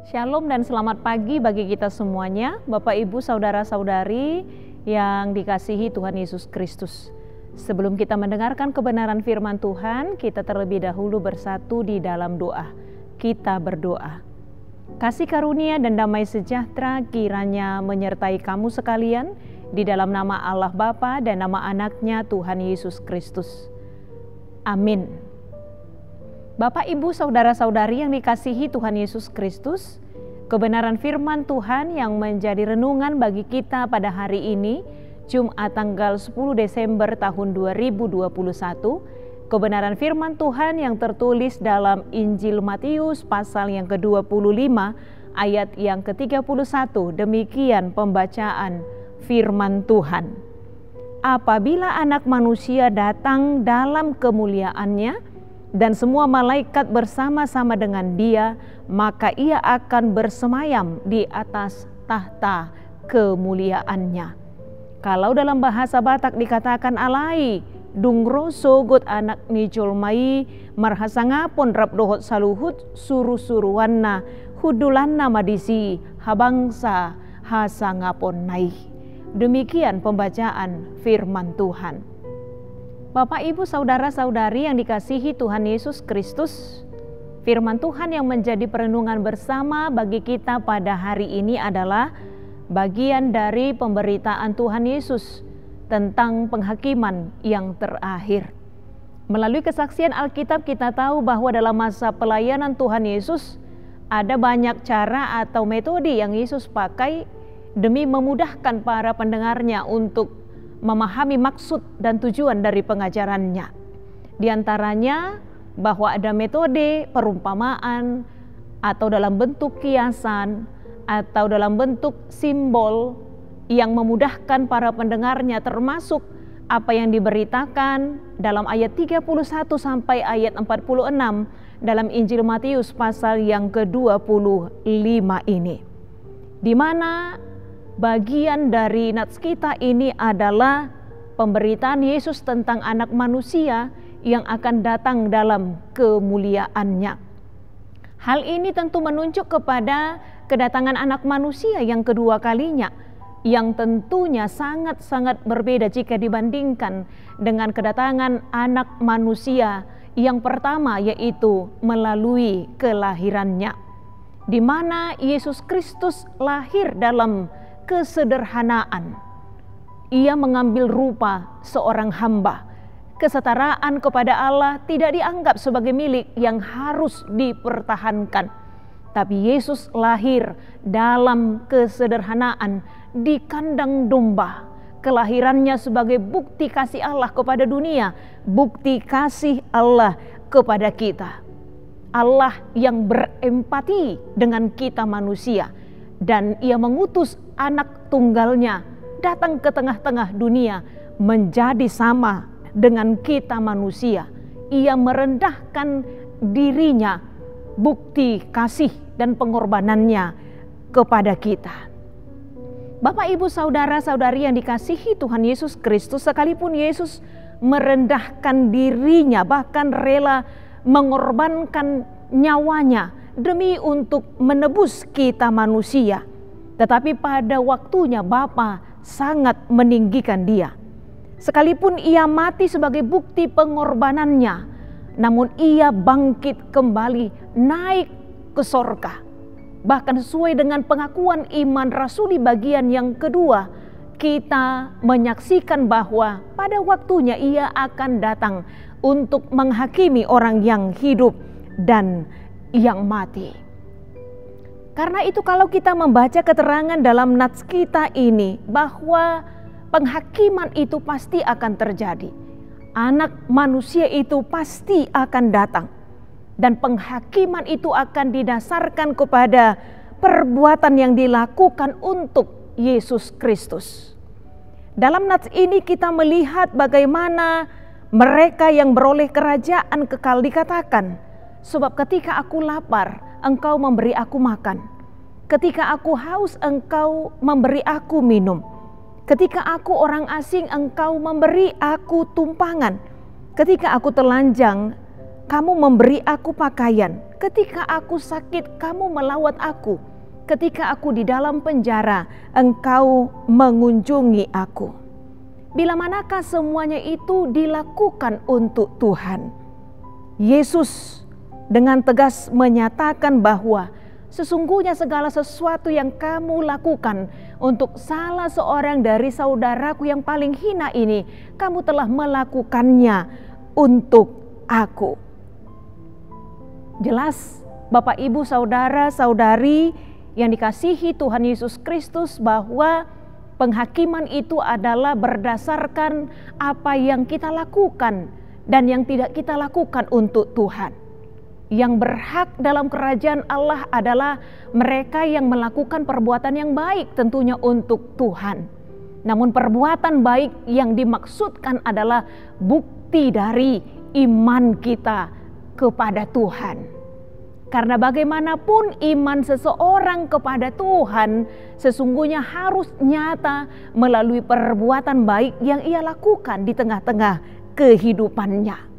Shalom dan selamat pagi bagi kita semuanya, Bapak Ibu Saudara-saudari yang dikasihi Tuhan Yesus Kristus. Sebelum kita mendengarkan kebenaran firman Tuhan, kita terlebih dahulu bersatu di dalam doa. Kita berdoa. Kasih karunia dan damai sejahtera kiranya menyertai kamu sekalian di dalam nama Allah Bapa dan nama anaknya Tuhan Yesus Kristus. Amin. Bapak, Ibu, Saudara-saudari yang dikasihi Tuhan Yesus Kristus, kebenaran firman Tuhan yang menjadi renungan bagi kita pada hari ini, Jumat tanggal 10 Desember tahun 2021, kebenaran firman Tuhan yang tertulis dalam Injil Matius pasal yang ke-25 ayat yang ke-31, demikian pembacaan firman Tuhan. Apabila Anak Manusia datang dalam kemuliaannya, dan semua malaikat bersama-sama dengan Dia, maka Ia akan bersemayam di atas tahta kemuliaannya. Kalau dalam bahasa Batak dikatakan alai, dungroso got anak ni colmai, marhasangapon rap dohot saluhut, suru-suruanna, hudulanna madisi, habangsa hasangapon nai. Demikian pembacaan firman Tuhan. Bapak, Ibu, Saudara-saudari yang dikasihi Tuhan Yesus Kristus, firman Tuhan yang menjadi perenungan bersama bagi kita pada hari ini adalah bagian dari pemberitaan Tuhan Yesus tentang penghakiman yang terakhir. Melalui kesaksian Alkitab kita tahu bahwa dalam masa pelayanan Tuhan Yesus ada banyak cara atau metode yang Yesus pakai demi memudahkan para pendengarnya untuk memahami maksud dan tujuan dari pengajarannya. Di antaranya bahwa ada metode perumpamaan atau dalam bentuk kiasan atau dalam bentuk simbol yang memudahkan para pendengarnya, termasuk apa yang diberitakan dalam ayat 31 sampai ayat 46 dalam Injil Matius pasal yang ke-25 ini, di mana bagian dari nats kita ini adalah pemberitaan Yesus tentang Anak Manusia yang akan datang dalam kemuliaannya. Hal ini tentu menunjuk kepada kedatangan Anak Manusia yang kedua kalinya, yang tentunya sangat-sangat berbeda jika dibandingkan dengan kedatangan Anak Manusia yang pertama, yaitu melalui kelahirannya, di mana Yesus Kristus lahir dalam kesederhanaan. Ia mengambil rupa seorang hamba. Kesetaraan kepada Allah tidak dianggap sebagai milik yang harus dipertahankan. Tapi Yesus lahir dalam kesederhanaan di kandang domba. Kelahirannya sebagai bukti kasih Allah kepada dunia, bukti kasih Allah kepada kita. Allah yang berempati dengan kita manusia, dan Ia mengutus anak tunggalnya datang ke tengah-tengah dunia menjadi sama dengan kita manusia. Ia merendahkan dirinya, bukti kasih dan pengorbanannya kepada kita. Bapak, Ibu, Saudara-saudari yang dikasihi Tuhan Yesus Kristus, sekalipun Yesus merendahkan dirinya, bahkan rela mengorbankan nyawanya demi untuk menebus kita manusia, tetapi pada waktunya Bapa sangat meninggikan Dia. Sekalipun Ia mati sebagai bukti pengorbanannya, namun Ia bangkit kembali, naik ke sorga. Bahkan sesuai dengan pengakuan iman rasuli bagian yang kedua, kita menyaksikan bahwa pada waktunya Ia akan datang untuk menghakimi orang yang hidup dan yang mati. Karena itu kalau kita membaca keterangan dalam nats kita ini bahwa penghakiman itu pasti akan terjadi. Anak Manusia itu pasti akan datang. Dan penghakiman itu akan didasarkan kepada perbuatan yang dilakukan untuk Yesus Kristus. Dalam nats ini kita melihat bagaimana mereka yang beroleh kerajaan kekal dikatakan, sebab ketika aku lapar, Engkau memberi aku makan. Ketika aku haus, Engkau memberi aku minum. Ketika aku orang asing, Engkau memberi aku tumpangan. Ketika aku telanjang, kamu memberi aku pakaian. Ketika aku sakit, kamu melawat aku. Ketika aku di dalam penjara, engkau mengunjungi aku. Bila manakah semuanya itu dilakukan untuk Tuhan. Yesus dengan tegas menyatakan bahwa sesungguhnya segala sesuatu yang kamu lakukan untuk salah seorang dari saudaraku yang paling hina ini, kamu telah melakukannya untuk aku. Jelas Bapak, Ibu, Saudara, Saudari yang dikasihi Tuhan Yesus Kristus, bahwa penghakiman itu adalah berdasarkan apa yang kita lakukan dan yang tidak kita lakukan untuk Tuhan. Yang berhak dalam kerajaan Allah adalah mereka yang melakukan perbuatan yang baik tentunya untuk Tuhan. Namun perbuatan baik yang dimaksudkan adalah bukti dari iman kita kepada Tuhan. Karena bagaimanapun iman seseorang kepada Tuhan sesungguhnya harus nyata melalui perbuatan baik yang ia lakukan di tengah-tengah kehidupannya.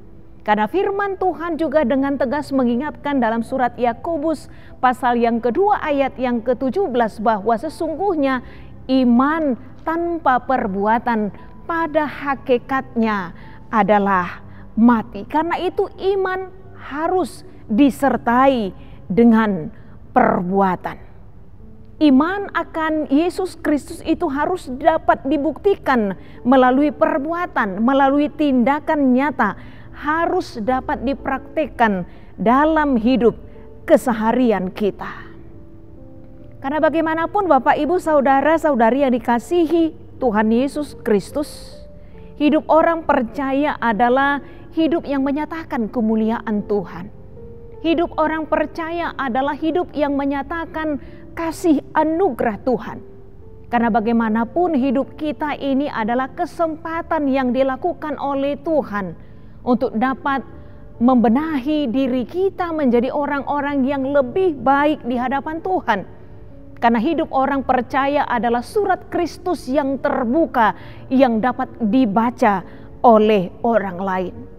Karena firman Tuhan juga dengan tegas mengingatkan dalam surat Yakobus pasal yang kedua ayat yang ke-17 bahwa sesungguhnya iman tanpa perbuatan pada hakikatnya adalah mati. Karena itu iman harus disertai dengan perbuatan. Iman akan Yesus Kristus itu harus dapat dibuktikan melalui perbuatan, melalui tindakan nyata, harus dapat dipraktikkan dalam hidup keseharian kita. Karena bagaimanapun Bapak, Ibu, Saudara, Saudari yang dikasihi Tuhan Yesus Kristus, hidup orang percaya adalah hidup yang menyatakan kemuliaan Tuhan. Hidup orang percaya adalah hidup yang menyatakan kasih anugerah Tuhan. Karena bagaimanapun hidup kita ini adalah kesempatan yang dilakukan oleh Tuhan untuk dapat membenahi diri kita menjadi orang-orang yang lebih baik di hadapan Tuhan. Karena hidup orang percaya adalah surat Kristus yang terbuka yang dapat dibaca oleh orang lain.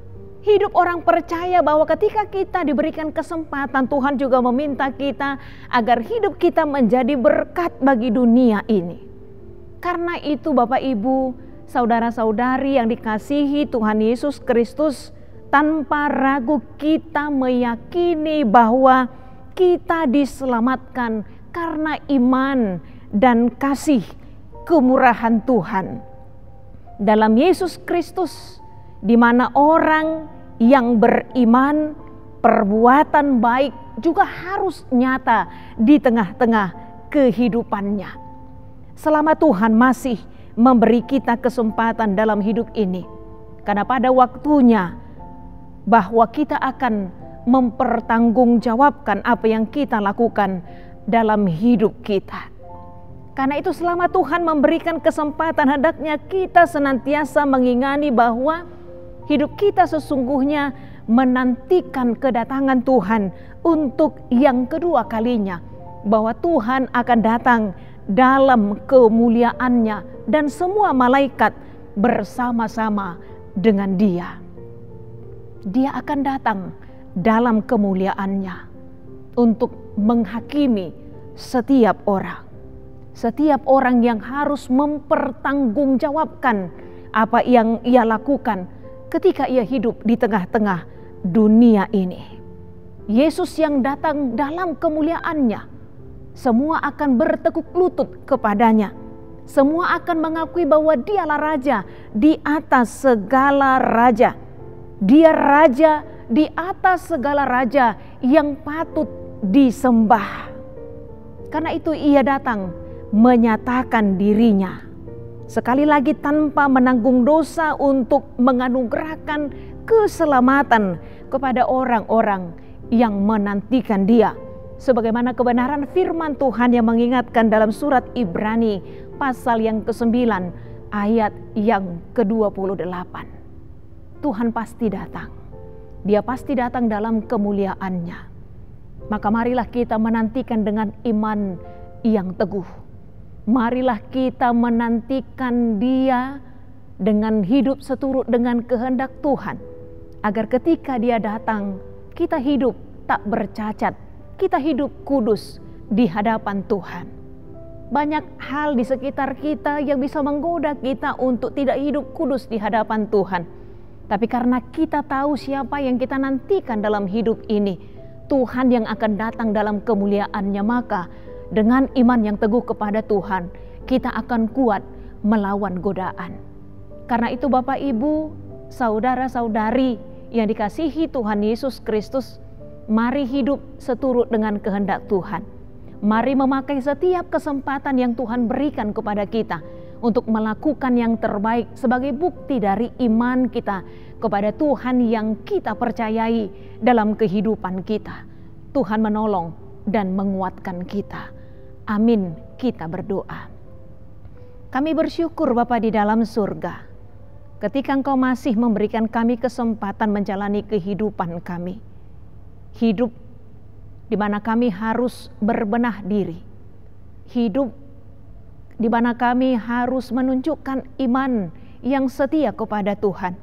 Hidup orang percaya bahwa ketika kita diberikan kesempatan, Tuhan juga meminta kita agar hidup kita menjadi berkat bagi dunia ini. Karena itu Bapak, Ibu, saudara-saudari yang dikasihi Tuhan Yesus Kristus, tanpa ragu kita meyakini bahwa kita diselamatkan karena iman dan kasih kemurahan Tuhan dalam Yesus Kristus, di mana orang yang beriman, perbuatan baik juga harus nyata di tengah-tengah kehidupannya. Selama Tuhan masih memberi kita kesempatan dalam hidup ini, karena pada waktunya bahwa kita akan mempertanggungjawabkan apa yang kita lakukan dalam hidup kita. Karena itu selama Tuhan memberikan kesempatan, hendaknya kita senantiasa mengingani bahwa hidup kita sesungguhnya menantikan kedatangan Tuhan untuk yang kedua kalinya, bahwa Tuhan akan datang dalam kemuliaannya dan semua malaikat bersama-sama dengan Dia. Dia akan datang dalam kemuliaannya untuk menghakimi setiap orang. Setiap orang yang harus mempertanggungjawabkan apa yang ia lakukan ketika ia hidup di tengah-tengah dunia ini. Yesus yang datang dalam kemuliaannya, semua akan bertekuk lutut kepadanya. Semua akan mengakui bahwa Dialah Raja di atas segala raja. Dia Raja di atas segala raja yang patut disembah. Karena itu ia datang menyatakan dirinya sekali lagi tanpa menanggung dosa untuk menganugerahkan keselamatan kepada orang-orang yang menantikan Dia. Sebagaimana kebenaran firman Tuhan yang mengingatkan dalam surat Ibrani pasal yang ke-9 ayat yang ke-28. Tuhan pasti datang. Dia pasti datang dalam kemuliaannya. Maka marilah kita menantikan dengan iman yang teguh. Marilah kita menantikan Dia dengan hidup seturut dengan kehendak Tuhan. agar ketika Dia datang, kita hidup tak bercacat, kita hidup kudus di hadapan Tuhan. Banyak hal di sekitar kita yang bisa menggoda kita untuk tidak hidup kudus di hadapan Tuhan. Tapi karena kita tahu siapa yang kita nantikan dalam hidup ini, Tuhan yang akan datang dalam kemuliaannya, maka dengan iman yang teguh kepada Tuhan, kita akan kuat melawan godaan. Karena itu Bapak Ibu, saudara-saudari yang dikasihi Tuhan Yesus Kristus, mari hidup seturut dengan kehendak Tuhan. Mari memakai setiap kesempatan yang Tuhan berikan kepada kita untuk melakukan yang terbaik sebagai bukti dari iman kita kepada Tuhan yang kita percayai dalam kehidupan kita. Tuhan menolong dan menguatkan kita. Amin, kita berdoa. Kami bersyukur Bapa di dalam surga, ketika Engkau masih memberikan kami kesempatan menjalani kehidupan kami. Hidup di mana kami harus berbenah diri. Hidup di mana kami harus menunjukkan iman yang setia kepada Tuhan.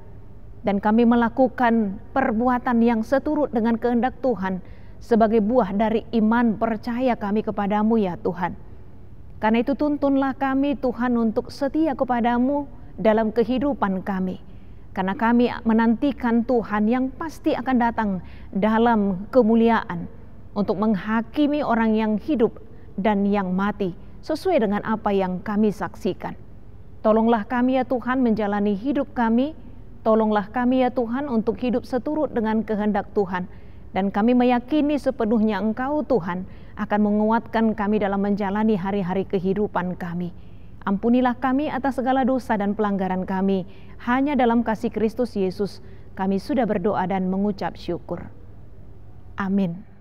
Dan kami melakukan perbuatan yang seturut dengan kehendak Tuhan sebagai buah dari iman percaya kami kepadamu ya Tuhan. Karena itu tuntunlah kami Tuhan untuk setia kepadamu dalam kehidupan kami. Karena kami menantikan Tuhan yang pasti akan datang dalam kemuliaan untuk menghakimi orang yang hidup dan yang mati sesuai dengan apa yang kami saksikan. Tolonglah kami ya Tuhan menjalani hidup kami. Tolonglah kami ya Tuhan untuk hidup seturut dengan kehendak Tuhan. Dan kami meyakini sepenuhnya Engkau Tuhan akan menguatkan kami dalam menjalani hari-hari kehidupan kami. Ampunilah kami atas segala dosa dan pelanggaran kami. Hanya dalam kasih Kristus Yesus kami sudah berdoa dan mengucap syukur. Amin.